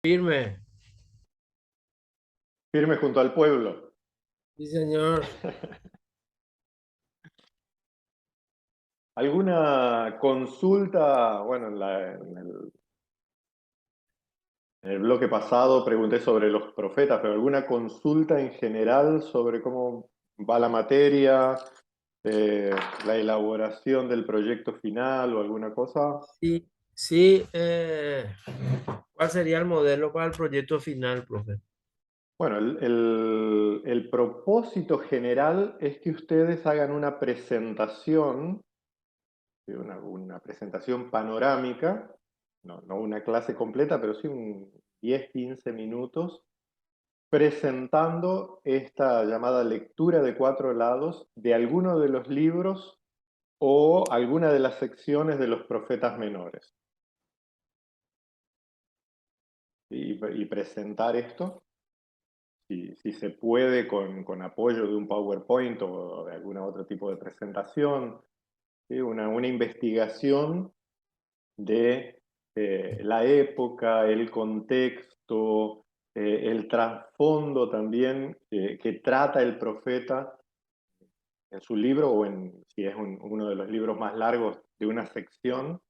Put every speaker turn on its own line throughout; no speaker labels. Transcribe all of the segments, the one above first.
Firme.
Firme junto al pueblo.
Sí, señor.
¿Alguna consulta? Bueno, en el bloque pasado pregunté sobre los profetas, pero ¿alguna consulta en general sobre cómo va la materia, eh, la elaboración del proyecto final o alguna cosa?
Sí, sí. ¿Cuál sería el modelo para el proyecto final, profe?
Bueno, el propósito general es que ustedes hagan una presentación, una presentación panorámica, no una clase completa, pero sí un 10-15 minutos, presentando esta llamada lectura de cuatro lados de alguno de los libros o alguna de las secciones de los profetas menores. Y presentar esto, si se puede, con apoyo de un PowerPoint o de algún otro tipo de presentación, ¿sí? Una investigación de la época, el contexto, el trasfondo también que trata el profeta en su libro o si es uno de los libros más largos de una sección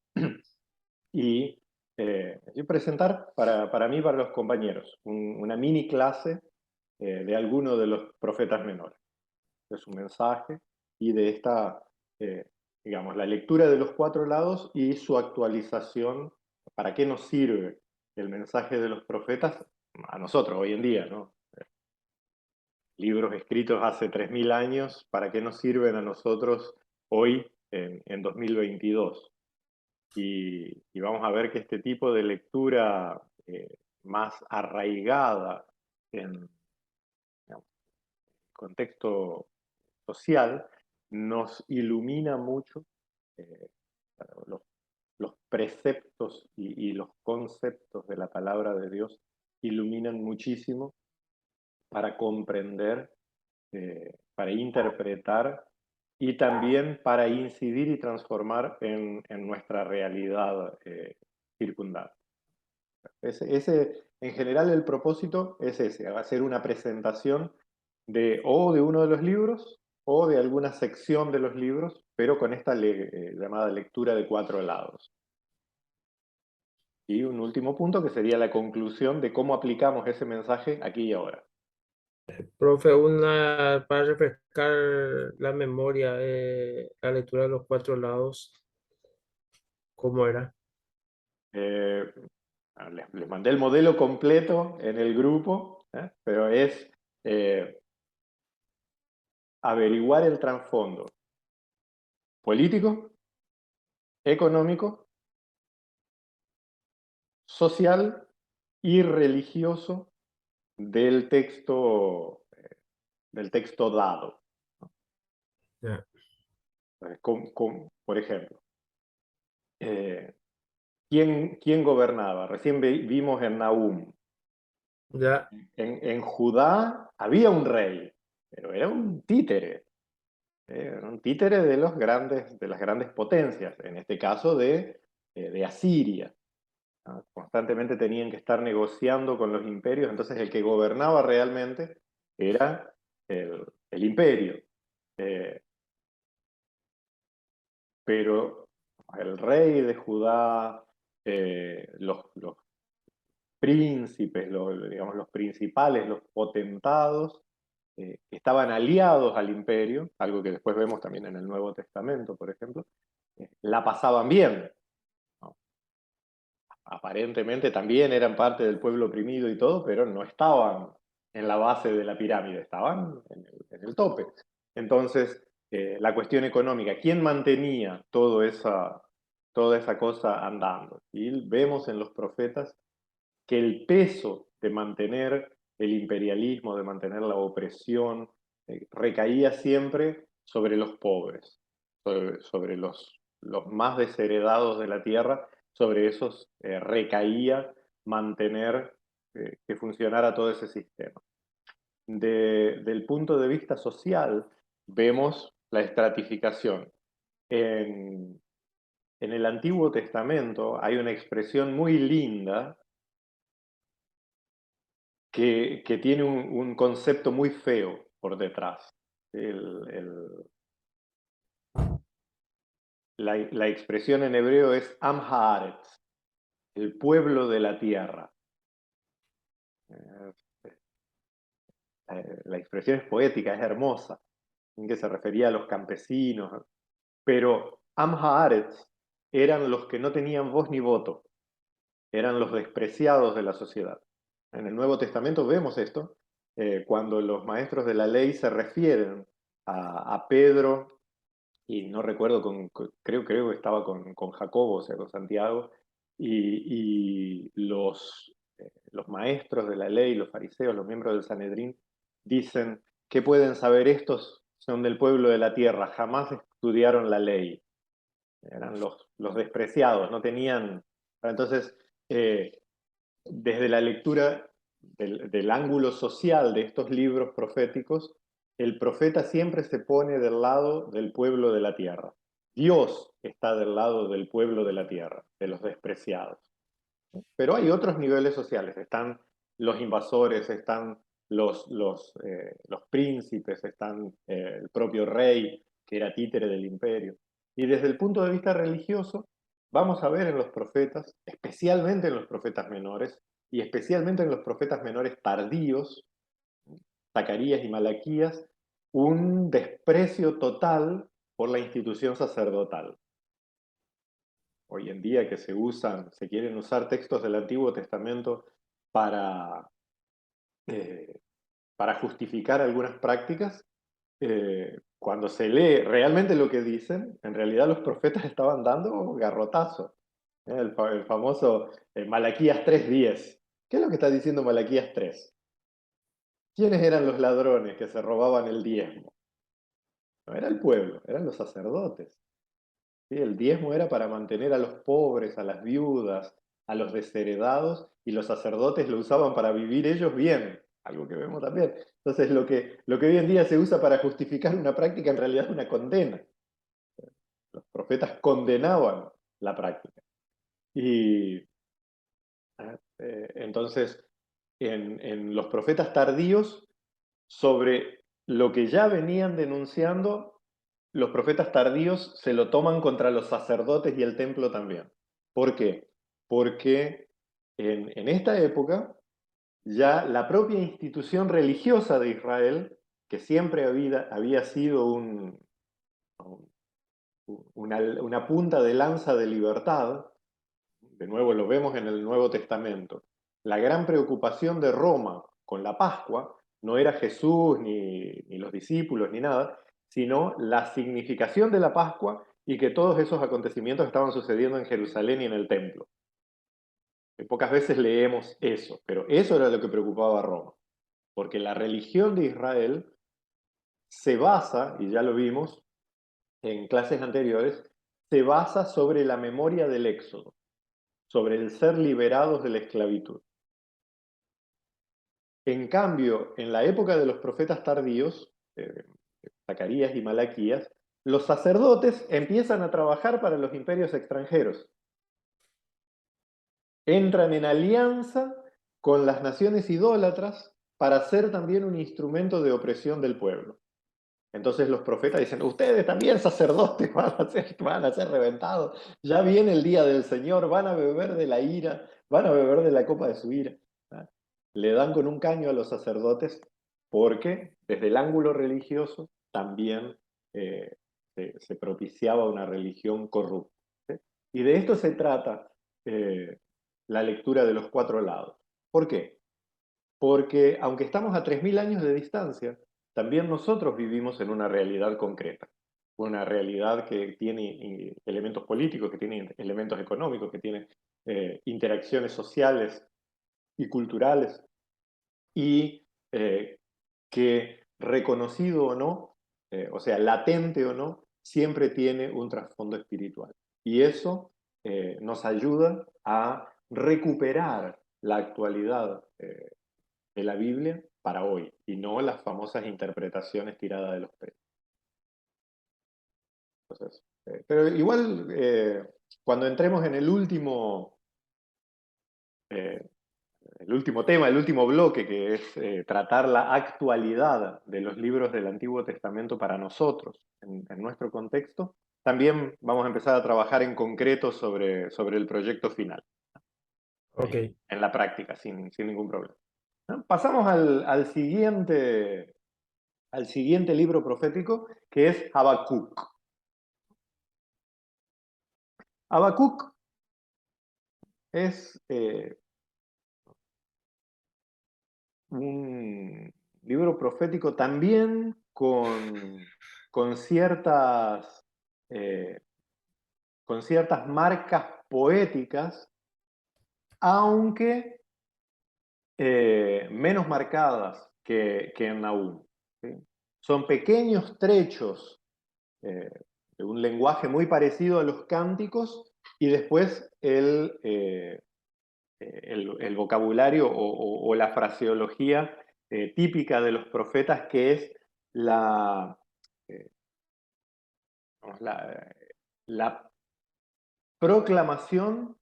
y, y presentar para mí, para los compañeros, una mini clase de alguno de los profetas menores, de su mensaje y de esta, eh, digamos, la lectura de los cuatro lados y su actualización. ¿Para qué nos sirve el mensaje de los profetas a nosotros hoy en día, ¿no? Libros escritos hace 3000 años, ¿para qué nos sirven a nosotros hoy en 2022? Y vamos a ver que este tipo de lectura más arraigada en, digamos, contexto social nos ilumina mucho. eh, los, los preceptos y los conceptos de la palabra de Dios iluminan muchísimo para comprender, para interpretar y también para incidir y transformar en nuestra realidad circundante. En general, el propósito es ese, hacer una presentación de uno de los libros o de alguna sección de los libros, pero con esta llamada lectura de cuatro lados. Y un último punto que sería la conclusión de cómo aplicamos ese mensaje aquí y ahora.
Profe, para refrescar la memoria, la lectura de los cuatro lados, ¿cómo era?
Eh, les mandé el modelo completo en el grupo, pero es eh, averiguar el trasfondo político, económico, social y religioso del texto dado.
Ya,
Por ejemplo, eh, ¿quién gobernaba? Recién vimos en Nahum.
ya,
En Judá había un rey, pero era un títere. Era un títere de las grandes potencias, en este caso de Asiria. ¿No? Constantemente tenían que estar negociando con los imperios, entonces el que gobernaba realmente era el imperio. Eh, pero el rey de Judá, los príncipes, digamos, los principales, los potentados, que estaban aliados al imperio, algo que después vemos también en el Nuevo Testamento, por ejemplo, la pasaban bien, ¿no? Aparentemente también eran parte del pueblo oprimido y todo, pero no estaban en la base de la pirámide, estaban en el tope. Entonces, la cuestión económica, ¿quién mantenía toda esa cosa andando? Y vemos en los profetas que el peso de mantener el imperialismo, de mantener la opresión, recaía siempre sobre los pobres, sobre los más desheredados de la tierra, sobre esos recaía mantener que funcionara todo ese sistema. Del punto de vista social, vemos la estratificación. En, en el Antiguo Testamento hay una expresión muy linda que tiene un concepto muy feo por detrás. La expresión en hebreo es Am Haaretz, el pueblo de la tierra. Eh, la expresión es poética, es hermosa, en que se refería a los campesinos, pero Am Haaretz eran los que no tenían voz ni voto, eran los despreciados de la sociedad. En el Nuevo Testamento vemos esto, cuando los maestros de la ley se refieren a Pedro, y no recuerdo, creo que estaba con Jacobo, o sea, con Santiago, y los maestros de la ley, los fariseos, los miembros del Sanedrín, dicen, ¿qué pueden saber estos? Son del pueblo de la tierra, jamás estudiaron la ley. Eran los despreciados, no tenían... Entonces, desde la lectura del ángulo social de estos libros proféticos, el profeta siempre se pone del lado del pueblo de la tierra. Dios está del lado del pueblo de la tierra, de los despreciados. Pero hay otros niveles sociales, están los invasores, están los príncipes, están el propio rey, que era títere del imperio. Y desde el punto de vista religioso, vamos a ver en los profetas, especialmente en los profetas menores, y especialmente en los profetas menores tardíos, Zacarías y Malaquías, un desprecio total por la institución sacerdotal. Hoy en día que se quieren usar textos del Antiguo Testamento para, eh, para justificar algunas prácticas, cuando se lee realmente lo que dicen, en realidad los profetas estaban dando garrotazo. El famoso Malaquías 3:10. ¿Qué es lo que está diciendo Malaquías 3? ¿Quiénes eran los ladrones que se robaban el diezmo? No era el pueblo, eran los sacerdotes. ¿Sí? El diezmo era para mantener a los pobres, a las viudas, a los desheredados, y los sacerdotes lo usaban para vivir ellos bien, algo que vemos también. Entonces, lo que hoy en día se usa para justificar una práctica en realidad es una condena. Los profetas condenaban la práctica. Y entonces, en los profetas tardíos, sobre lo que ya venían denunciando, los profetas tardíos se lo toman contra los sacerdotes y el templo también. ¿Por qué? Porque en esta época ya la propia institución religiosa de Israel, que siempre había sido una punta de lanza de libertad, de nuevo lo vemos en el Nuevo Testamento, la gran preocupación de Roma con la Pascua no era Jesús ni los discípulos ni nada, sino la significación de la Pascua y que todos esos acontecimientos estaban sucediendo en Jerusalén y en el templo. Pocas veces leemos eso, pero eso era lo que preocupaba a Roma, porque la religión de Israel se basa, y ya lo vimos en clases anteriores, se basa sobre la memoria del Éxodo, sobre el ser liberados de la esclavitud. En cambio, en la época de los profetas tardíos, Zacarías y Malaquías, los sacerdotes empiezan a trabajar para los imperios extranjeros. Entran en alianza con las naciones idólatras para ser también un instrumento de opresión del pueblo. Entonces los profetas dicen, ustedes también sacerdotes van a ser reventados, ya viene el día del Señor, van a beber de la ira, van a beber de la copa de su ira. Le dan con un caño a los sacerdotes porque desde el ángulo religioso también se propiciaba una religión corrupta. ¿Sí? Y de esto se trata la lectura de los cuatro lados. ¿Por qué? Porque aunque estamos a 3000 años de distancia, también nosotros vivimos en una realidad concreta, una realidad que tiene elementos políticos, que tiene elementos económicos, que tiene interacciones sociales y culturales, y que reconocido o no, o sea, latente o no, siempre tiene un trasfondo espiritual. Y eso nos ayuda a recuperar la actualidad de la Biblia para hoy, y no las famosas interpretaciones tiradas de los pelos. Entonces, pero igual, cuando entremos en el último tema, el último bloque, que es tratar la actualidad de los libros del Antiguo Testamento para nosotros, en nuestro contexto, también vamos a empezar a trabajar en concreto sobre el proyecto final,
Ok.
en la práctica, sin ningún problema. ¿No? Pasamos al siguiente libro profético, que es Habacuc. Habacuc es un libro profético también con ciertas, eh, con ciertas marcas poéticas, aunque menos marcadas que en Nahum. ¿Sí? Son pequeños trechos de un lenguaje muy parecido a los cánticos y después el vocabulario o la fraseología típica de los profetas, que es la, eh, vamos, la proclamación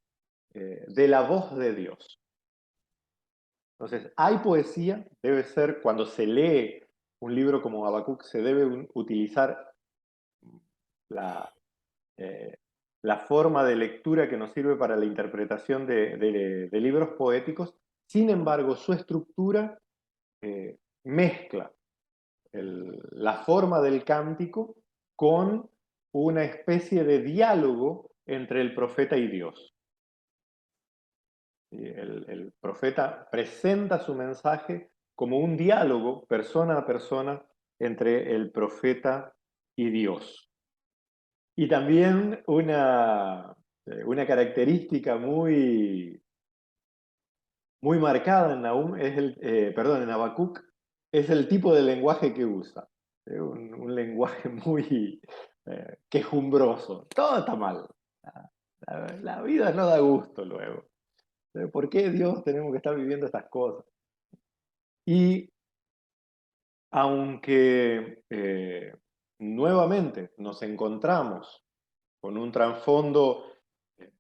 de la voz de Dios. Entonces, hay poesía, debe ser, cuando se lee un libro como Habacuc, se debe utilizar la, eh, la forma de lectura que nos sirve para la interpretación de libros poéticos. Sin embargo, su estructura mezcla la forma del cántico con una especie de diálogo entre el profeta y Dios. El profeta presenta su mensaje como un diálogo persona a persona entre el profeta y Dios. Y también una característica muy marcada en Nahum en Habacuc, es el tipo de lenguaje que usa. Un lenguaje muy quejumbroso. Todo está mal. La vida no da gusto luego. ¿Por qué Dios tenemos que estar viviendo estas cosas? Y aunque nuevamente nos encontramos con un trasfondo, eh,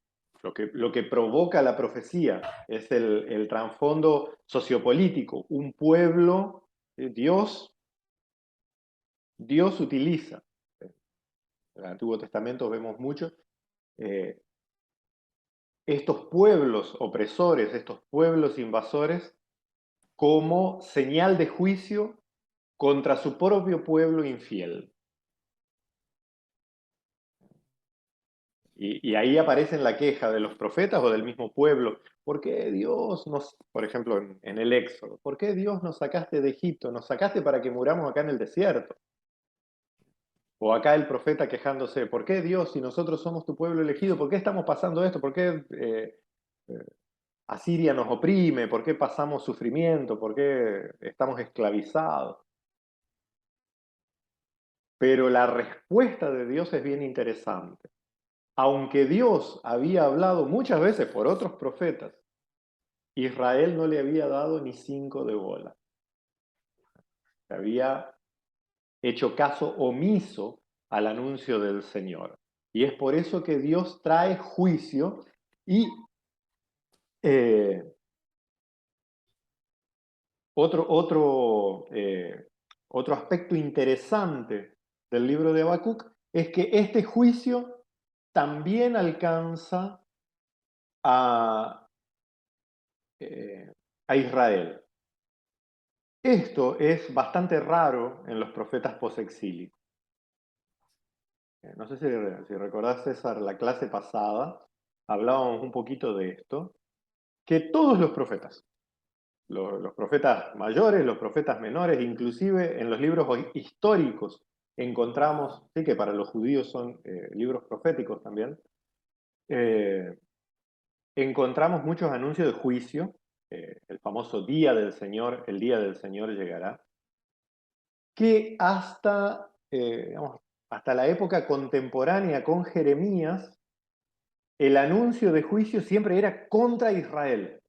lo que provoca la profecía es el trasfondo sociopolítico. Un pueblo, Dios utiliza, en el Antiguo Testamento vemos mucho, eh, estos pueblos opresores, estos pueblos invasores, como señal de juicio contra su propio pueblo infiel. Y ahí aparece la queja de los profetas o del mismo pueblo. ¿Por qué Dios por ejemplo, en el Éxodo, ¿por qué Dios nos sacaste de Egipto? Nos sacaste para que muramos acá en el desierto. O acá el profeta quejándose, ¿por qué Dios, si nosotros somos tu pueblo elegido, por qué estamos pasando esto? ¿Por qué eh, Asiria nos oprime? ¿Por qué pasamos sufrimiento? ¿Por qué estamos esclavizados? Pero la respuesta de Dios es bien interesante. Aunque Dios había hablado muchas veces por otros profetas, Israel no le había dado ni 5 de bola. Había hecho caso omiso al anuncio del Señor. Y es por eso que Dios trae juicio y eh, otro aspecto interesante del libro de Habacuc es que este juicio también alcanza a, a Israel. Esto es bastante raro en los profetas posexílicos. No sé si recordás, César, la clase pasada, hablábamos un poquito de esto, que todos los profetas, los profetas mayores, los profetas menores, inclusive en los libros históricos encontramos, sí que para los judíos son libros proféticos también, eh, encontramos muchos anuncios de juicio, el famoso día del Señor, el día del Señor llegará, que hasta la época contemporánea con Jeremías, el anuncio de juicio siempre era contra Israel.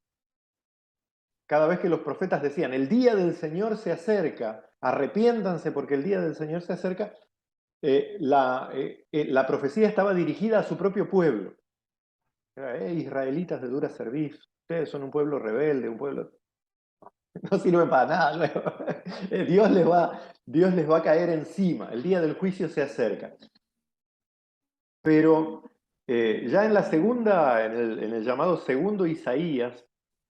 Cada vez que los profetas decían, el día del Señor se acerca, arrepiéntanse porque el día del Señor se acerca, la profecía estaba dirigida a su propio pueblo. Israelitas de dura cerviz, ustedes son un pueblo rebelde, un pueblo... No sirven para nada luego. Dios les va a caer encima. El día del juicio se acerca. Pero ya en la segunda, en el llamado segundo Isaías,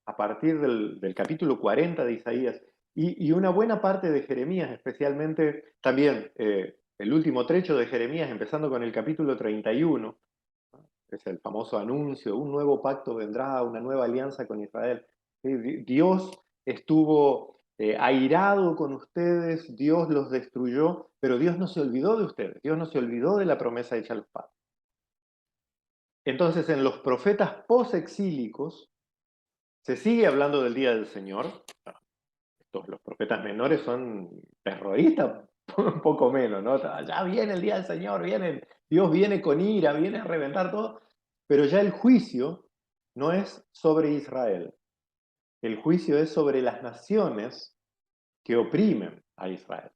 a partir del capítulo 40 de Isaías, y una buena parte de Jeremías, especialmente también el último trecho de Jeremías, empezando con el capítulo 31, es el famoso anuncio, un nuevo pacto vendrá, una nueva alianza con Israel. Dios estuvo airado con ustedes, Dios los destruyó, pero Dios no se olvidó de ustedes, Dios no se olvidó de la promesa hecha a los padres. Entonces, en los profetas posexílicos se sigue hablando del día del Señor. Los profetas menores son terroristas, un poco menos, ¿no? Ya viene el día del Señor, Dios viene con ira, viene a reventar todo. Pero ya el juicio no es sobre Israel. El juicio es sobre las naciones que oprimen a Israel.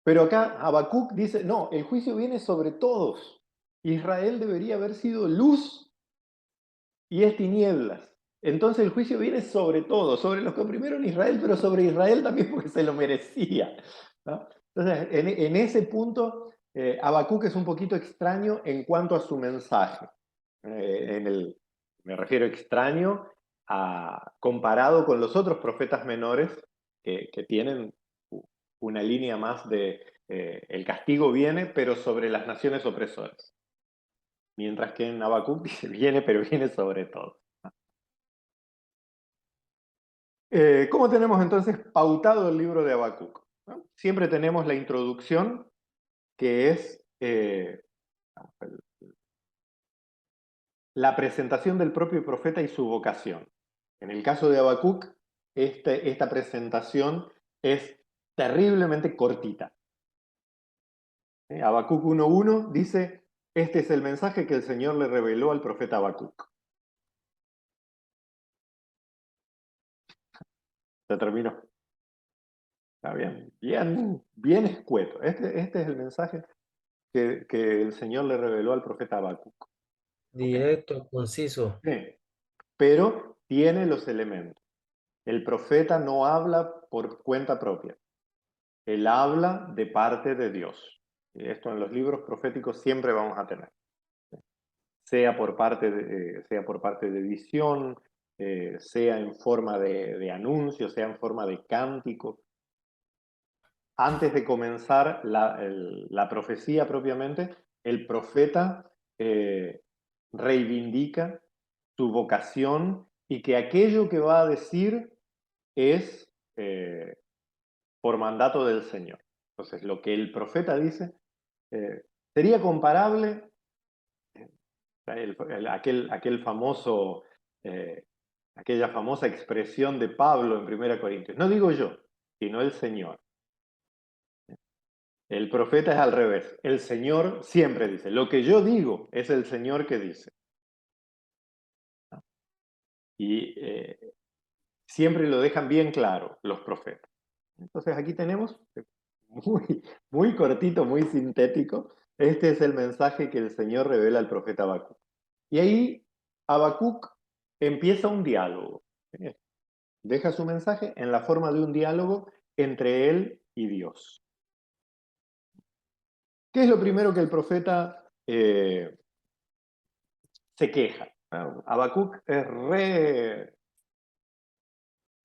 Pero acá Habacuc dice, no, el juicio viene sobre todos. Israel debería haber sido luz y es tinieblas. Entonces el juicio viene sobre todo, sobre los que oprimieron a Israel, pero sobre Israel también porque se lo merecía, ¿no? Entonces, en ese punto, Habacuc es un poquito extraño en cuanto a su mensaje. Me refiero extraño comparado con los otros profetas menores que tienen una línea más de el castigo viene, pero sobre las naciones opresoras. Mientras que en Habacuc dice viene, pero viene sobre todo. ¿Cómo tenemos entonces pautado el libro de Habacuc? ¿No? Siempre tenemos la introducción, que es la presentación del propio profeta y su vocación. En el caso de Habacuc, esta presentación es terriblemente cortita. Habacuc 1.1 dice, este es el mensaje que el Señor le reveló al profeta Habacuc. Se terminó. Está bien, bien escueto. Este es el mensaje que el Señor le reveló al profeta Habacuc. ¿Okay?
Directo, conciso.
Sí, pero tiene los elementos. El profeta no habla por cuenta propia. Él habla de parte de Dios. Y esto en los libros proféticos siempre vamos a tener. Sea por parte de visión, sea en forma de anuncio, sea en forma de cántico. Antes de comenzar la profecía propiamente, el profeta reivindica su vocación y que aquello que va a decir es por mandato del Señor. Entonces, lo que el profeta dice sería comparable aquel famoso, aquella famosa expresión de Pablo en 1 Corintios. No digo yo, sino el Señor. El profeta es al revés. El Señor siempre dice, lo que yo digo es el Señor que dice. Y siempre lo dejan bien claro los profetas. Entonces aquí tenemos, muy, muy cortito, muy sintético, este es el mensaje que el Señor revela al profeta Habacuc. Y ahí Habacuc empieza un diálogo. Deja su mensaje en la forma de un diálogo entre él y Dios. ¿Qué es lo primero que el profeta se queja? Habacuc es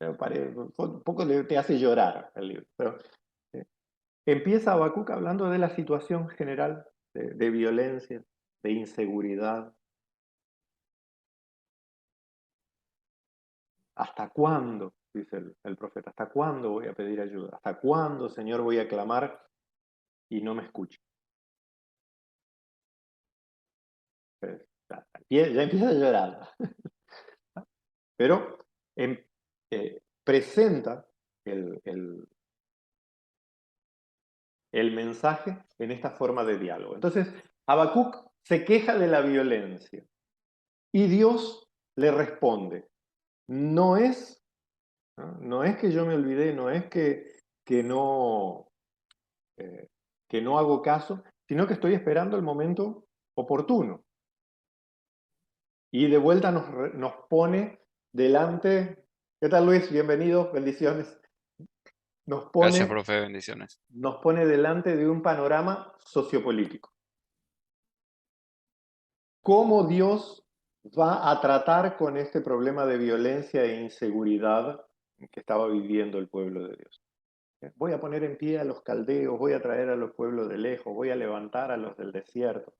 un poco te hace llorar el libro. Pero, empieza Habacuc hablando de la situación general de violencia, de inseguridad. ¿Hasta cuándo? Dice el profeta. ¿Hasta cuándo voy a pedir ayuda? ¿Hasta cuándo, Señor, voy a clamar y no me escucha? Ya empieza a llorar. Pero presenta el mensaje en esta forma de diálogo. Entonces, Habacuc se queja de la violencia y Dios le responde, no es, no es que yo me olvidé, no es que no, que no hago caso, sino que estoy esperando el momento oportuno. Y de vuelta nos pone delante. ¿Qué tal, Luis? Bienvenido, bendiciones. Nos
Gracias,
pone,
profe, bendiciones.
nos pone delante de un panorama sociopolítico. ¿Cómo Dios va a tratar con este problema de violencia e inseguridad que estaba viviendo el pueblo de Dios? Voy a poner en pie a los caldeos, voy a traer a los pueblos de lejos, voy a levantar a los del desierto.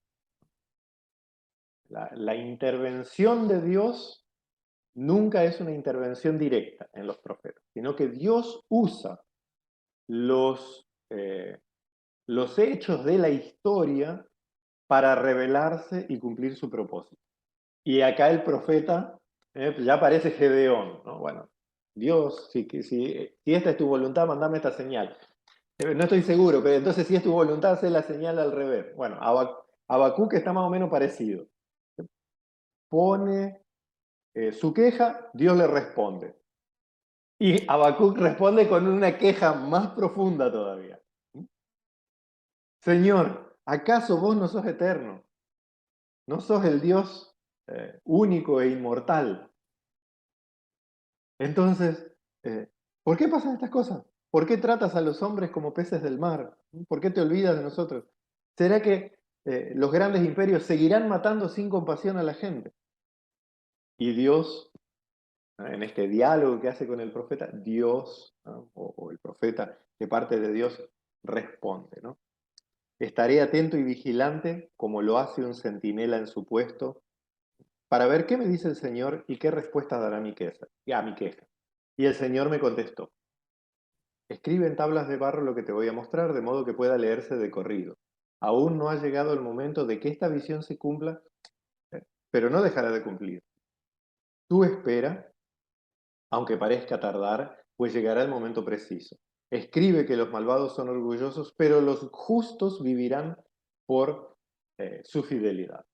La intervención de Dios nunca es una intervención directa en los profetas, sino que Dios usa los hechos de la historia para revelarse y cumplir su propósito. Y acá el profeta ya parece Gedeón, ¿no? Bueno, Dios, si esta es tu voluntad, mandame esta señal. No estoy seguro, pero entonces si es tu voluntad, haz la señal al revés. Bueno, Habacuc está más o menos parecido. Pone su queja, Dios le responde. Y Habacuc responde con una queja más profunda todavía. Señor, ¿acaso vos no sos eterno? ¿No sos el Dios único e inmortal? Entonces, ¿por qué pasan estas cosas? ¿Por qué tratas a los hombres como peces del mar? ¿Por qué te olvidas de nosotros? ¿Será que los grandes imperios seguirán matando sin compasión a la gente? Y Dios, en este diálogo que hace con el profeta, Dios, ¿no? o el profeta de parte de Dios, responde, ¿no? Estaré atento y vigilante como lo hace un centinela en su puesto para ver qué me dice el Señor y qué respuesta dará a mi queja. Y el Señor me contestó, escribe en tablas de barro lo que te voy a mostrar, de modo que pueda leerse de corrido. Aún no ha llegado el momento de que esta visión se cumpla, pero no dejará de cumplir. Tú espera, aunque parezca tardar, pues llegará el momento preciso. Escribe que los malvados son orgullosos, pero los justos vivirán por su fidelidad.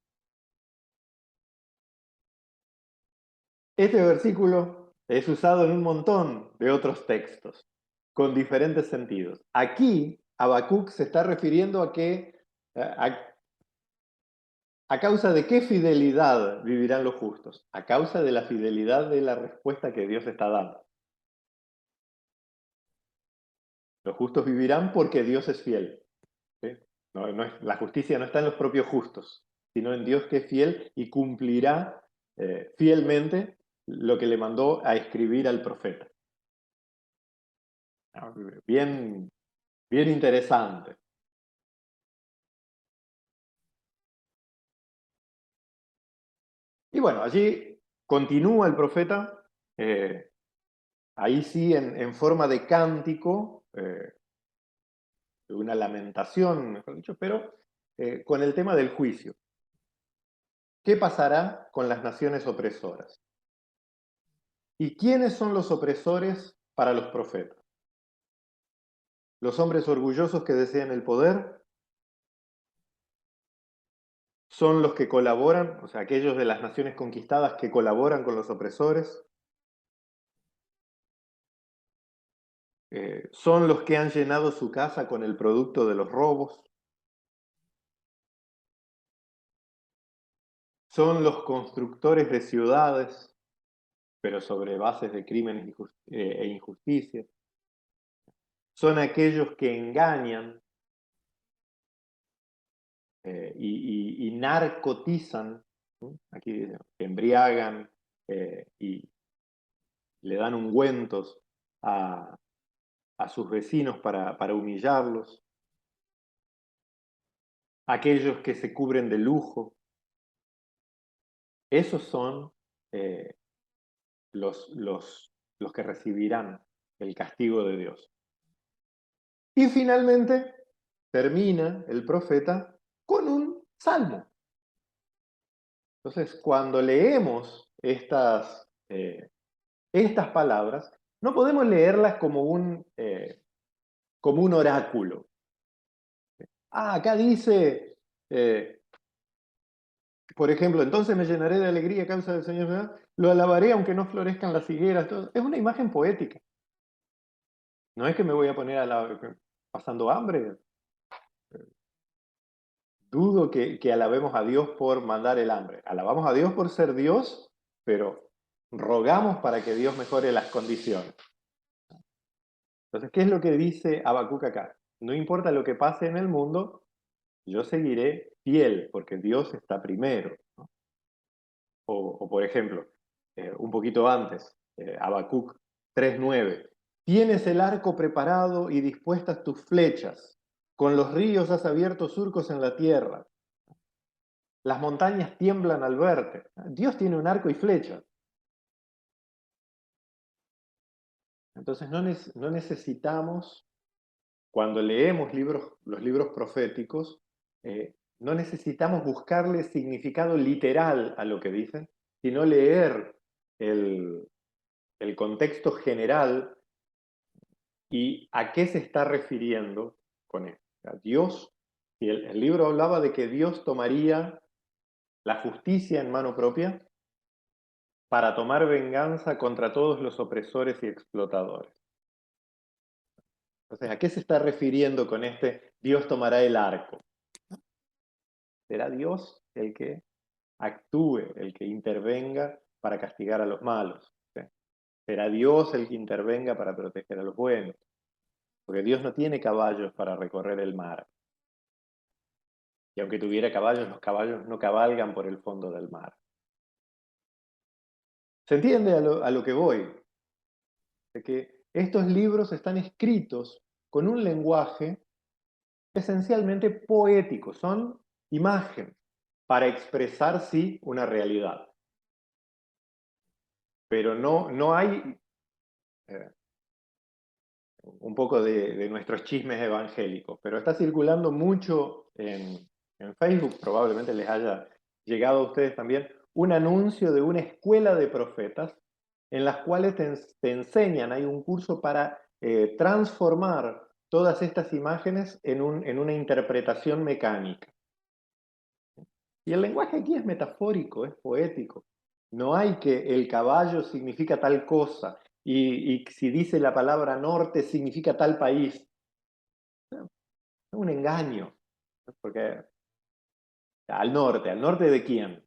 Este versículo es usado en un montón de otros textos, con diferentes sentidos. Aquí, Habacuc se está refiriendo a que, a causa de qué fidelidad vivirán los justos, a causa de la fidelidad de la respuesta que Dios está dando. Los justos vivirán porque Dios es fiel. ¿Sí? La justicia no está en los propios justos, sino en Dios que es fiel y cumplirá fielmente lo que le mandó a escribir al profeta. Bien, bien interesante. Y bueno, allí continúa el profeta, ahí sí en forma de cántico, de una lamentación, mejor dicho, pero con el tema del juicio. ¿Qué pasará con las naciones opresoras? ¿Y quiénes son los opresores para los profetas? ¿Los hombres orgullosos que desean el poder? ¿Son los que colaboran, o sea, aquellos de las naciones conquistadas que colaboran con los opresores? ¿Son los que han llenado su casa con el producto de los robos? ¿Son los constructores de ciudades, pero sobre bases de crímenes e injusticias? ¿Son aquellos que engañan y narcotizan? ¿Sí? Aquí dice, que embriagan y le dan ungüentos a sus vecinos para humillarlos. Aquellos que se cubren de lujo. Esos son los que recibirán el castigo de Dios. Y finalmente termina el profeta con un salmo. Entonces, cuando leemos estas palabras, no podemos leerlas como un oráculo. Acá dice, por ejemplo, entonces me llenaré de alegría a causa del Señor, ¿verdad? Lo alabaré aunque no florezcan las higueras. Todo. Es una imagen poética. No es que me voy a poner pasando hambre. dudo que alabemos a Dios por mandar el hambre. Alabamos a Dios por ser Dios, pero rogamos para que Dios mejore las condiciones. Entonces, ¿qué es lo que dice Habacuc acá? No importa lo que pase en el mundo, yo seguiré fiel, porque Dios está primero, ¿no? O por ejemplo, un poquito antes, Habacuc 3:9. Tienes el arco preparado y dispuestas tus flechas. Con los ríos has abierto surcos en la tierra. Las montañas tiemblan al verte. Dios tiene un arco y flecha. Entonces no necesitamos, cuando leemos los libros proféticos, no necesitamos buscarle significado literal a lo que dicen, sino leer el contexto general y a qué se está refiriendo con esto. O sea, Dios, y el libro hablaba de que Dios tomaría la justicia en mano propia para tomar venganza contra todos los opresores y explotadores. Entonces, ¿a qué se está refiriendo con este Dios tomará el arco? ¿Será Dios el que actúe, el que intervenga para castigar a los malos? ¿Sí? ¿Será Dios el que intervenga para proteger a los buenos? Porque Dios no tiene caballos para recorrer el mar. Y aunque tuviera caballos, los caballos no cabalgan por el fondo del mar. ¿Se entiende a lo que voy? De que estos libros están escritos con un lenguaje esencialmente poético, son imágenes para expresar, sí, una realidad. Pero no hay un poco de nuestros chismes evangélicos, pero está circulando mucho en Facebook, probablemente les haya llegado a ustedes también, un anuncio de una escuela de profetas en las cuales te enseñan, hay un curso para transformar todas estas imágenes en una interpretación mecánica. Y el lenguaje aquí es metafórico, es poético. No hay que el caballo significa tal cosa y si dice la palabra norte significa tal país. Es un engaño. Porque ¿al norte de quién?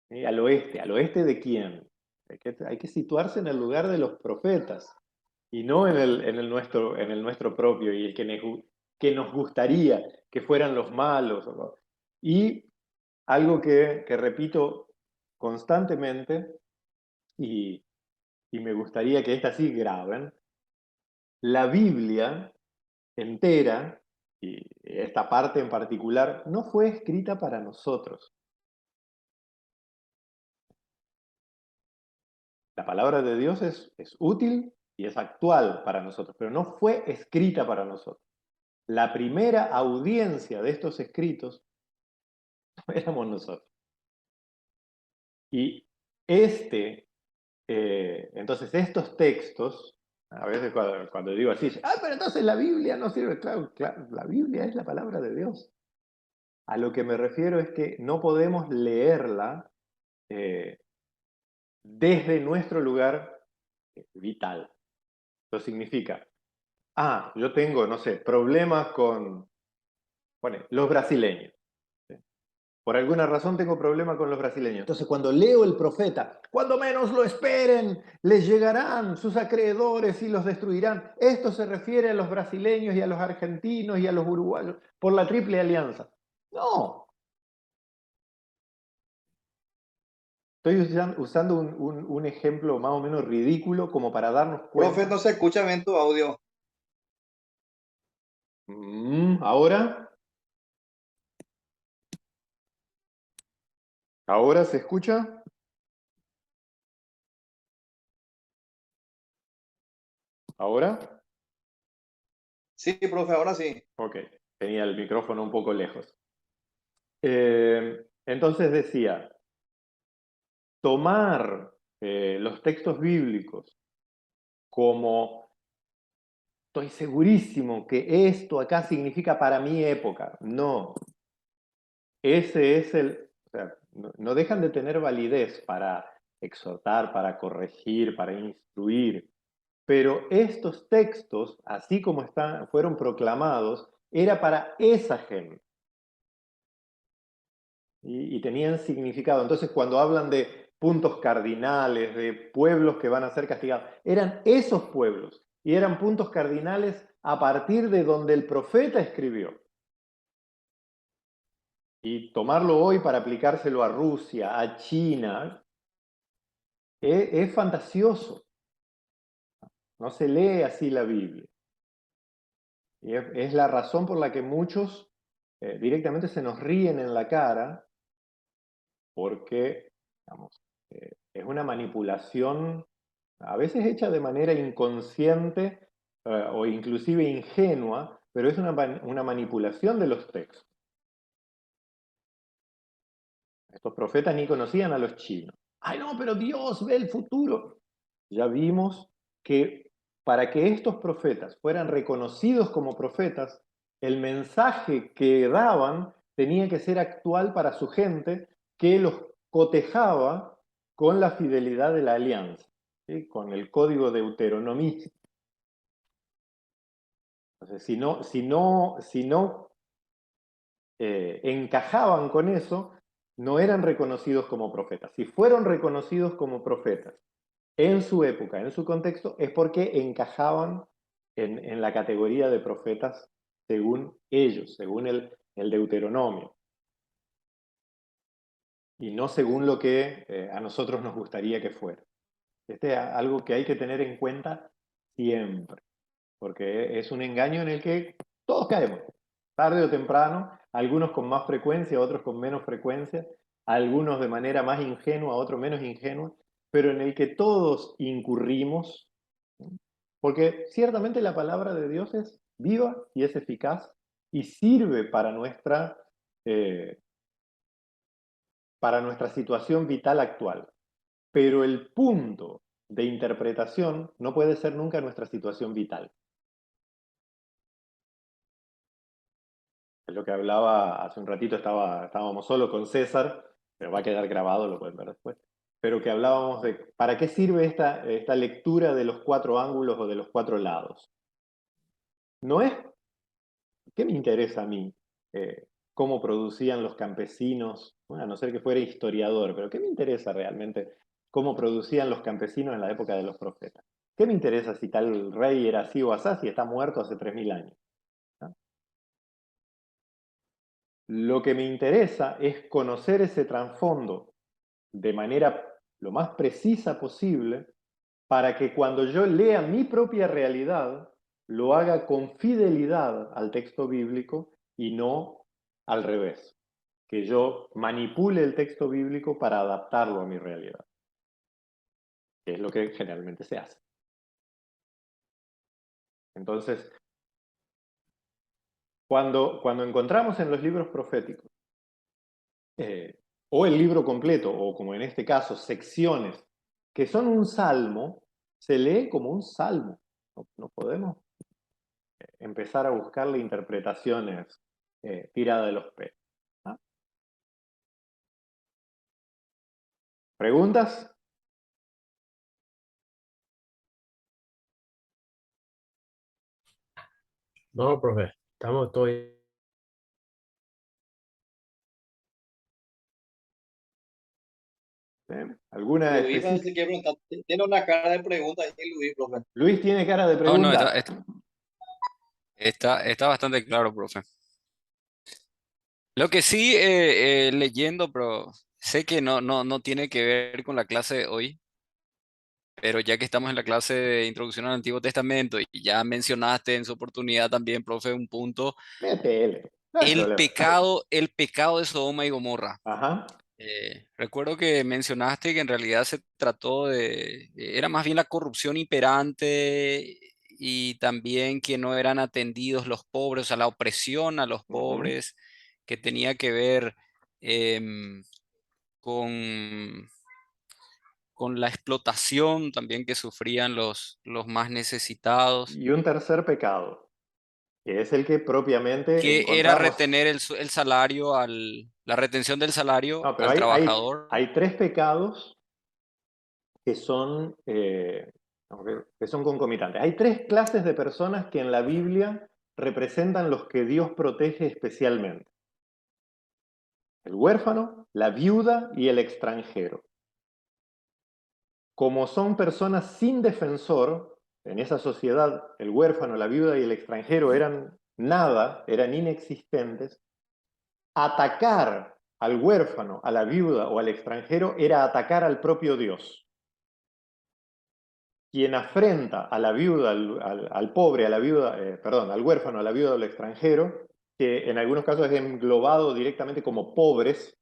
¿Sí? ¿Al oeste de quién? Hay que situarse en el lugar de los profetas y no en el nuestro propio y el que nos gustaría que fueran los malos. Y algo que repito constantemente y, y me gustaría que esta sí graben, la Biblia entera, y esta parte en particular, no fue escrita para nosotros. La palabra de Dios es útil y es actual para nosotros, pero no fue escrita para nosotros. La primera audiencia de estos escritos éramos nosotros. Y entonces estos textos, a veces cuando digo así, pero entonces la Biblia no sirve. Claro, claro, la Biblia es la palabra de Dios. A lo que me refiero es que no podemos leerla desde nuestro lugar vital. Eso significa, yo tengo, no sé, problemas con, los brasileños. Por alguna razón tengo problema con los brasileños. Entonces, cuando leo el profeta, cuando menos lo esperen, les llegarán sus acreedores y los destruirán. Esto se refiere a los brasileños y a los argentinos y a los uruguayos por la triple alianza. No. Estoy usando un ejemplo más o menos ridículo como para darnos
Profe,
cuenta.
no se escucha bien tu audio.
¿Ahora? ¿Ahora se escucha? ¿Ahora?
Sí, profe, ahora sí.
Ok, tenía el micrófono un poco lejos. Entonces decía, tomar los textos bíblicos como estoy segurísimo que esto acá significa para mi época. No. Ese es o sea, no dejan de tener validez para exhortar, para corregir, para instruir. Pero estos textos, así como fueron proclamados, era para esa gente. y tenían significado. Entonces, cuando hablan de puntos cardinales, de pueblos que van a ser castigados, eran esos pueblos, y eran puntos cardinales a partir de donde el profeta escribió. Y tomarlo hoy para aplicárselo a Rusia, a China, es fantasioso. No se lee así la Biblia. Y es la razón por la que muchos directamente se nos ríen en la cara, porque, digamos, es una manipulación a veces hecha de manera inconsciente o inclusive ingenua, pero es una manipulación de los textos. Estos profetas ni conocían a los chinos. ¡Ay, no, pero Dios ve el futuro! Ya vimos que para que estos profetas fueran reconocidos como profetas, el mensaje que daban tenía que ser actual para su gente, que los cotejaba con la fidelidad de la alianza, ¿sí? Con el código deuteronomista. Entonces, si no encajaban con eso, no eran reconocidos como profetas. Si fueron reconocidos como profetas en su época, en su contexto, es porque encajaban en la categoría de profetas según ellos, según el Deuteronomio, y no según lo que a nosotros nos gustaría que fuera. Este es algo que hay que tener en cuenta siempre, porque es un engaño en el que todos caemos, tarde o temprano, algunos con más frecuencia, otros con menos frecuencia, algunos de manera más ingenua, otros menos ingenua, pero en el que todos incurrimos, ¿no? Porque ciertamente la palabra de Dios es viva y es eficaz y sirve eh, para nuestra situación vital actual. Pero el punto de interpretación no puede ser nunca nuestra situación vital. Es lo que hablaba hace un ratito, estábamos solo con César, pero va a quedar grabado, lo pueden ver después. Pero que hablábamos de para qué sirve esta lectura de los cuatro ángulos o de los cuatro lados. No es, ¿qué me interesa a mí? Cómo producían los campesinos, bueno, a no ser que fuera historiador, pero ¿qué me interesa realmente cómo producían los campesinos en la época de los profetas? ¿Qué me interesa si tal rey era así o asá, si está muerto hace 3000 años? ¿No? Lo que me interesa es conocer ese trasfondo de manera lo más precisa posible para que cuando yo lea mi propia realidad, lo haga con fidelidad al texto bíblico y no al revés, que yo manipule el texto bíblico para adaptarlo a mi realidad, que es lo que generalmente se hace. Entonces, cuando encontramos en los libros proféticos, o el libro completo, o como en este caso, secciones que son un salmo, se lee como un salmo. No podemos empezar a buscarle interpretaciones tiradas de los pelos. ¿Ah? ¿Preguntas?
No, profe, estamos todos.
¿Alguna
Luis
específica?
parece que preguntar. Tiene una cara de pregunta ahí, Luis, profe.
Luis tiene cara de
No, no,
pregunta.
está bastante claro, profe. Lo que sí, leyendo, pero sé que no tiene que ver con la clase de hoy, pero ya que estamos en la clase de Introducción al Antiguo Testamento y ya mencionaste en su oportunidad también, profe, un punto,
Métele, no hay problema.
el pecado de Sodoma y Gomorra.
Ajá.
Recuerdo que mencionaste que en realidad se trató era más bien la corrupción imperante y también que no eran atendidos los pobres, o sea, la opresión a los
Ujú.
pobres, que tenía que ver em, con, con la explotación también que sufrían los más necesitados,
Y un tercer pecado, que es el que propiamente
que era
encontramos.
retener el salario la retención del salario
No, pero
al trabajador.
hay tres pecados que son, que son concomitantes. Hay tres clases de personas que en la Biblia representan los que Dios protege especialmente. el huérfano, la viuda y el extranjero. Como son personas sin defensor, en esa sociedad el huérfano, la viuda y el extranjero eran nada, eran inexistentes, atacar al huérfano, a la viuda o al extranjero era atacar al propio Dios. Quien afrenta a la viuda, al pobre, a la viuda, al huérfano, a la viuda o al extranjero, que en algunos casos es englobado directamente como pobres,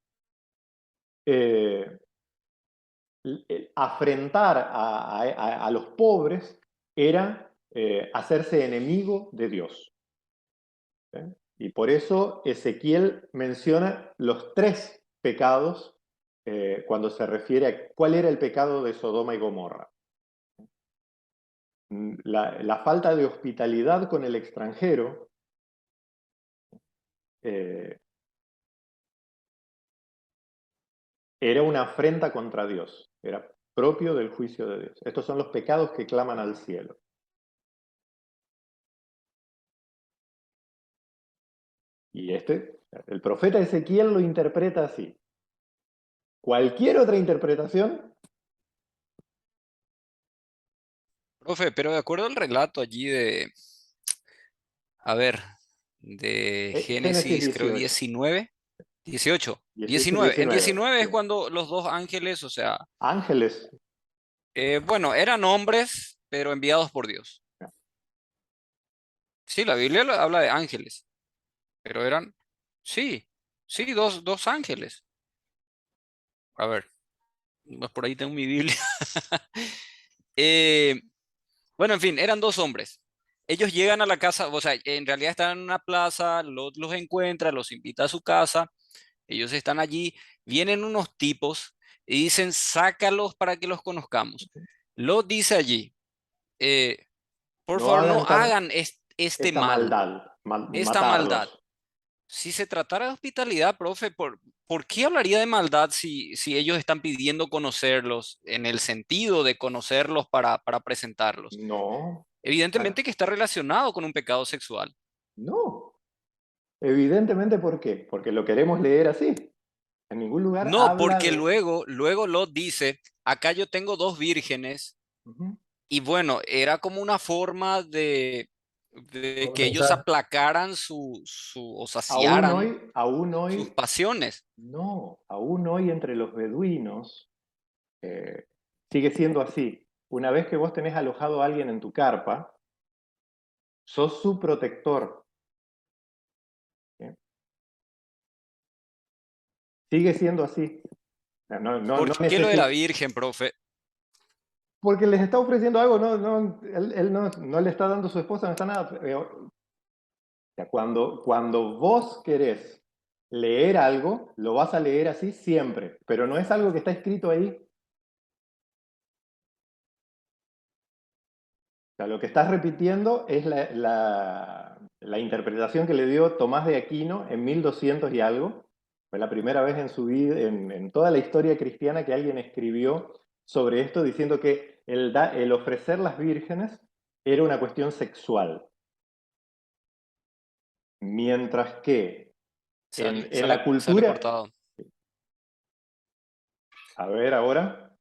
afrentar a los pobres era hacerse enemigo de Dios. ¿Sí? Y por eso Ezequiel menciona los 3 pecados cuando se refiere a cuál era el pecado de Sodoma y Gomorra. La falta de hospitalidad con el extranjero era una afrenta contra Dios, era propio del juicio de Dios. Estos son los pecados que claman al cielo. Y el profeta Ezequiel lo interpreta así. Cualquier otra interpretación,
Profe, pero de acuerdo al relato allí a ver, de
Génesis
Génesis, creo
18,
19, 18,
18 y
19. En
19.
19 es
Sí.
cuando los dos ángeles, o sea,
Ángeles.
bueno, eran hombres, pero enviados por Dios. Sí, la Biblia habla de ángeles, pero eran, sí, sí, dos ángeles. A ver, pues por ahí tengo mi Biblia. Eh, bueno, en fin, eran dos hombres. Ellos llegan a la casa, o sea, en realidad están en una plaza, los encuentra, los invita a su casa, ellos están allí, vienen unos tipos y dicen, sácalos para que los conozcamos. Lot dice allí, por
No
favor, no
hagan
hagan este
esta
mal,
maldad,
esta maldad.
matarlos.
Si se tratara de hospitalidad, profe, ¿por qué hablaría de maldad si ellos están pidiendo conocerlos en el sentido de conocerlos para presentarlos?
No,
Evidentemente que está relacionado con un pecado sexual.
no. Evidentemente, ¿por qué? Porque lo queremos leer así. En ningún lugar
No,
habla
porque
de...
luego Lot dice, acá yo tengo dos vírgenes,
Ujú.
y bueno, era como una forma de que ellos
Compensar.
aplacaran o saciaran
Aún
sus
hoy,
pasiones.
no, aún hoy entre los beduinos eh, sigue siendo así. Una vez que vos tenés alojado a alguien en tu carpa, sos su protector. ¿Sí? Sigue siendo así. No
¿Por qué lo de la
necesita...
virgen, profe?
Porque les está ofreciendo algo, él no le está dando a su esposa, no está nada. O sea, cuando vos querés leer algo, lo vas a leer así siempre, pero no es algo que está escrito ahí. O sea, lo que estás repitiendo es la interpretación que le dio Tomás de Aquino en 1200 y algo. Fue la primera vez en su vida, en toda la historia cristiana, que alguien escribió sobre esto diciendo que el ofrecer las vírgenes era una cuestión sexual. Mientras que en la
Sale
cultura,
cortado.
a ver ahora,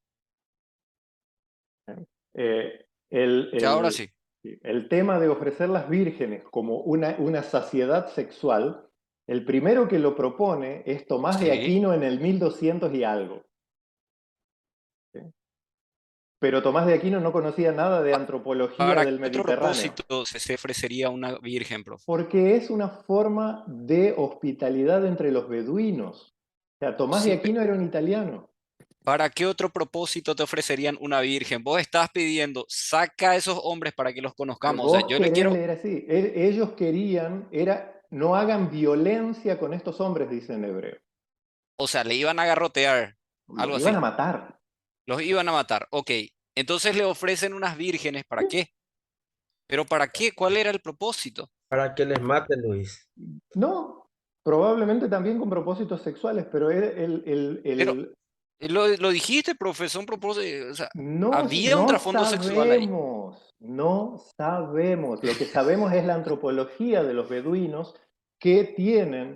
eh, el,
Ya ahora
el-
sí.
el tema de ofrecer las vírgenes como una saciedad sexual, el primero que lo propone es Tomás de
Sí.
Aquino en el 1200 y algo. ¿Sí? Pero Tomás de Aquino no conocía nada de antropología
¿Para
del
qué otro
Mediterráneo,
propósito se ofrecería una virgen, profe?
porque es una forma de hospitalidad entre los beduinos. O sea, Tomás de
Sí,
Aquino era un italiano.
¿para qué otro propósito te ofrecerían una virgen? Vos estás pidiendo, saca a esos hombres para que los conozcamos. O sea,
Vos
yo le
querés
quiero,
leer así. Ellos querían, no hagan violencia con estos hombres, dice en hebreo.
o sea, le iban a garrotear,
Los
algo
iban a
así.
matar.
Los iban a matar. Ok, entonces le ofrecen unas vírgenes, ¿para qué? ¿Pero para qué? ¿Cuál era el propósito?
Para que les mate, Luis.
No, probablemente también con propósitos sexuales, pero
Pero lo dijiste, profesor, un propósito, o sea, había un
no
trasfondo sexual ahí.
sabemos, no sabemos. Lo que sabemos es la antropología de los beduinos que tienen